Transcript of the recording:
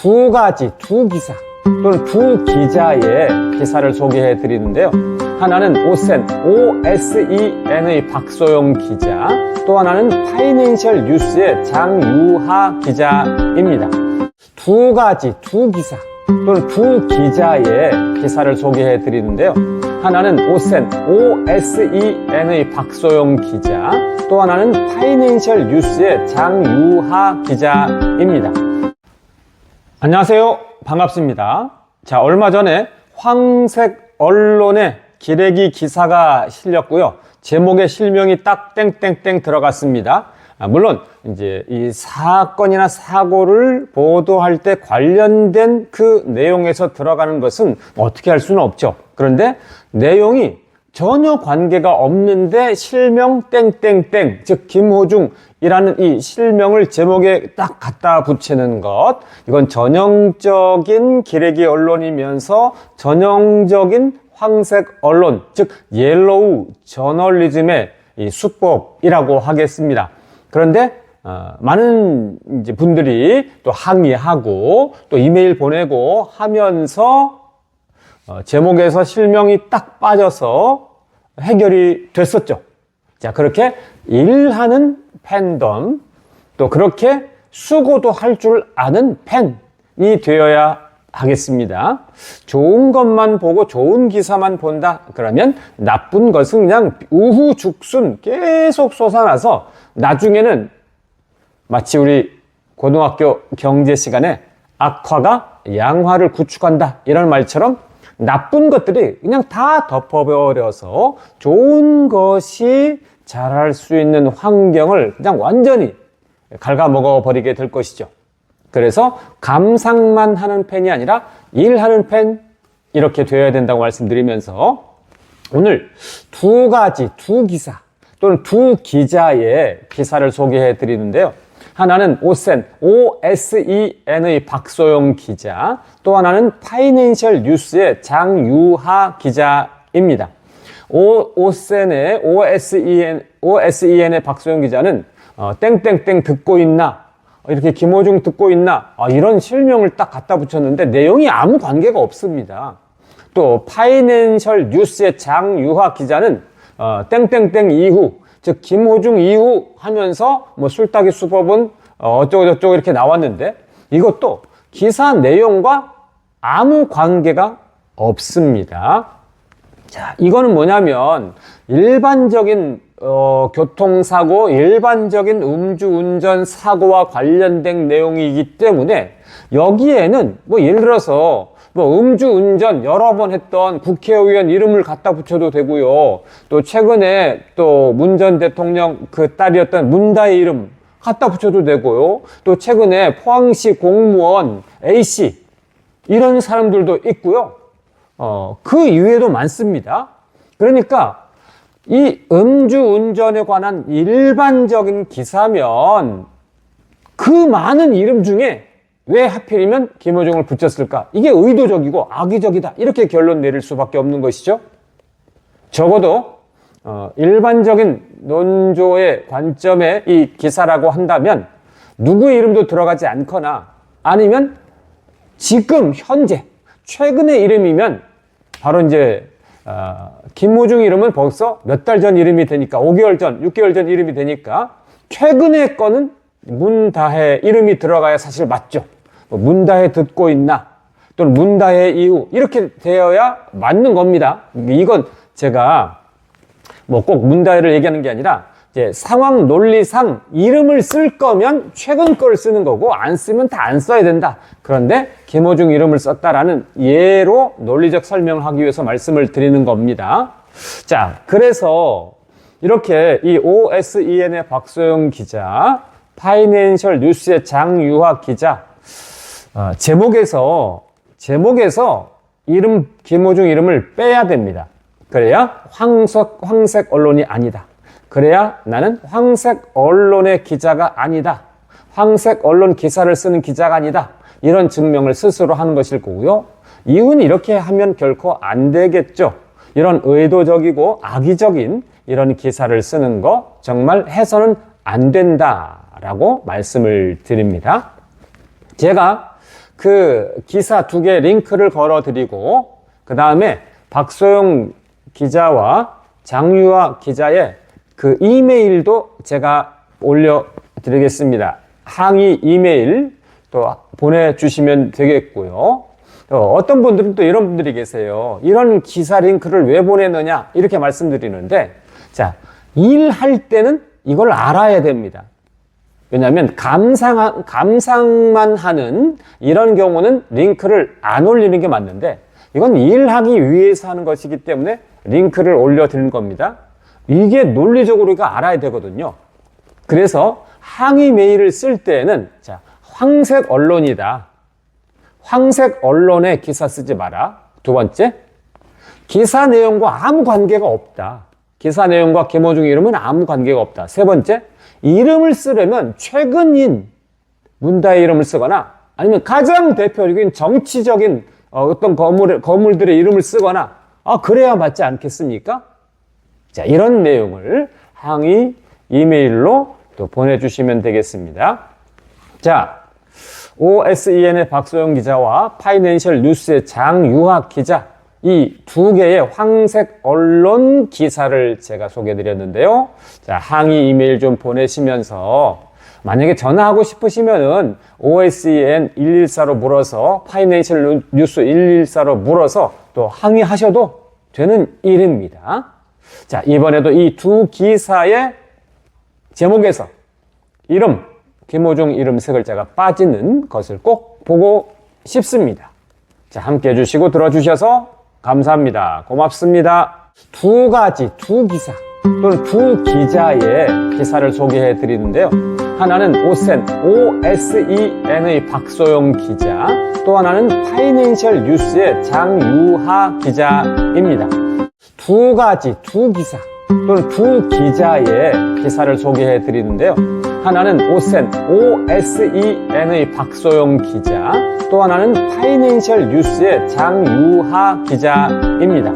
두 가지, 두 기사 또는 두 기자의 기사를 소개해 드리는데요. 하나는 OSEN의 박소영 기자, 또 하나는 파이낸셜 뉴스의 장유하 기자입니다. 두 가지, 두 기사 또는 두 기자의 기사를 소개해 드리는데요. 하나는 OSEN의 박소영 기자, 또 하나는 파이낸셜 뉴스의 장유하 기자입니다. 안녕하세요. 반갑습니다. 자, 얼마 전에 황색 언론에 기레기 기사가 실렸고요. 제목에 실명이 딱 땡땡땡 들어갔습니다. 물론 이제 이 사건이나 사고를 보도할 때 관련된 그 내용에서 들어가는 것은 어떻게 할 수는 없죠. 그런데 내용이 전혀 관계가 없는데 실명 땡땡땡, 즉 김호중이라는 이 실명을 제목에 딱 갖다 붙이는 것, 이건 전형적인 기레기 언론이면서 전형적인 황색 언론, 즉 옐로우 저널리즘의 이 수법이라고 하겠습니다. 그런데 많은 이제 분들이 또 항의하고 또 이메일 보내고 하면서 제목에서 실명이 딱 빠져서 해결이 됐었죠. 자, 그렇게 일하는 팬덤, 또 그렇게 수고도 할 줄 아는 팬이 되어야 하겠습니다. 좋은 것만 보고 좋은 기사만 본다 그러면 나쁜 것은 그냥 우후죽순 계속 솟아나서 나중에는 마치 우리 고등학교 경제 시간에 악화가 양화를 구축한다 이런 말처럼 나쁜 것들이 그냥 다 덮어버려서 좋은 것이 자랄 수 있는 환경을 그냥 완전히 갉아먹어 버리게 될 것이죠. 그래서 감상만 하는 팬이 아니라 일하는 팬, 이렇게 되어야 된다고 말씀드리면서 오늘 두 가지, 두 기사 또는 두 기자의 기사를 소개해 드리는데요. 하나는 OSEN의 박소영 기자, 또 하나는 파이낸셜 뉴스의 장유하 기자입니다. OSEN의 박소영 기자는 땡땡땡 듣고 있나? 이렇게 김호중 듣고 있나? 이런 실명을 딱 갖다 붙였는데 내용이 아무 관계가 없습니다. 또 파이낸셜 뉴스의 장유하 기자는 땡땡땡 이후, 즉 김호중 이후 하면서 뭐 술따기 수법은 어쩌고저쩌고 이렇게 나왔는데 이것도 기사 내용과 아무 관계가 없습니다. 자, 이거는 뭐냐면 일반적인 교통사고, 일반적인 음주운전 사고와 관련된 내용이기 때문에 여기에는 뭐 예를 들어서 뭐 음주운전 여러 번 했던 국회의원 이름을 갖다 붙여도 되고요. 또 최근에 또 문 전 대통령 그 딸이었던 문다의 이름 갖다 붙여도 되고요. 또 최근에 포항시 공무원 A씨 이런 사람들도 있고요. 그 이외에도 많습니다. 그러니까 이 음주운전에 관한 일반적인 기사면 그 많은 이름 중에 왜 하필이면 김호중을 붙였을까? 이게 의도적이고 악의적이다. 이렇게 결론 내릴 수밖에 없는 것이죠. 적어도 일반적인 논조의 관점의 이 기사라고 한다면 누구의 이름도 들어가지 않거나 아니면 지금 현재 최근의 이름이면 바로 이제 김호중 이름은 벌써 몇 달 전 이름이 되니까 5개월 전, 6개월 전 이름이 되니까 최근의 거는 문다혜 이름이 들어가야 사실 맞죠. 문다혜 듣고 있나 또는 문다혜 이후 이렇게 되어야 맞는 겁니다. 이건 제가 뭐 꼭 문다혜를 얘기하는 게 아니라 이제 상황 논리상 이름을 쓸 거면 최근 걸 쓰는 거고 안 쓰면 다 안 써야 된다. 그런데 김호중 이름을 썼다라는 예로 논리적 설명을 하기 위해서 말씀을 드리는 겁니다. 자, 그래서 이렇게 이 OSEN의 박소영 기자, 파이낸셜 뉴스의 장유하 기자 제목에서 이름 김호중 이름을 빼야 됩니다. 그래야 황색 언론이 아니다. 그래야 나는 황색 언론의 기자가 아니다. 황색 언론 기사를 쓰는 기자가 아니다. 이런 증명을 스스로 하는 것일 거고요. 이유는 이렇게 하면 결코 안 되겠죠. 이런 의도적이고 악의적인 이런 기사를 쓰는 거 정말 해서는 안 된다라고 말씀을 드립니다. 제가 그 기사 두 개 링크를 걸어 드리고, 그 다음에 박소영 기자와 장유하 기자의 그 이메일도 제가 올려 드리겠습니다. 항의 이메일 또 보내주시면 되겠고요. 어떤 분들은 또 이런 분들이 계세요. 이런 기사 링크를 왜 보내느냐 이렇게 말씀드리는데, 자, 일할 때는 이걸 알아야 됩니다. 왜냐하면 감상만 하는 이런 경우는 링크를 안 올리는 게 맞는데, 이건 일하기 위해서 하는 것이기 때문에 링크를 올려드리는 겁니다. 이게 논리적으로 우리가 알아야 되거든요. 그래서 항의 메일을 쓸 때는, 자, 황색 언론이다. 황색 언론에 기사 쓰지 마라. 두 번째, 기사 내용과 아무 관계가 없다. 기사 내용과 김어중 이름은 아무 관계가 없다. 세 번째, 이름을 쓰려면 최근인 문다의 이름을 쓰거나 아니면 가장 대표적인 정치적인 어떤 거물들의 이름을 쓰거나, 그래야 맞지 않겠습니까? 자, 이런 내용을 항의 이메일로 또 보내주시면 되겠습니다. 자, OSEN의 박소영 기자와 파이낸셜 뉴스의 장유하 기자, 이 두 개의 황색 언론 기사를 제가 소개해드렸는데요. 자, 항의 이메일 좀 보내시면서 만약에 전화하고 싶으시면은 OSEN 114로 물어서 파이낸셜 뉴스 114로 물어서 또 항의하셔도 되는 일입니다. 자, 이번에도 이 두 기사의 제목에서 이름, 김어중 이름 세 글자가 빠지는 것을 꼭 보고 싶습니다. 자, 함께 해주시고 들어주셔서 감사합니다. 고맙습니다. 두 기사 또는 두 기자의 기사를 소개해 드리는데요. 하나는 OSEN의 박소영 기자, 또 하나는 파이낸셜 뉴스의 장유하 기자입니다. 두 기사 또는 두 기자의 기사를 소개해 드리는데요. 하나는 OSEN의 박소영 기자, 또 하나는 파이낸셜 뉴스의 장유하 기자입니다.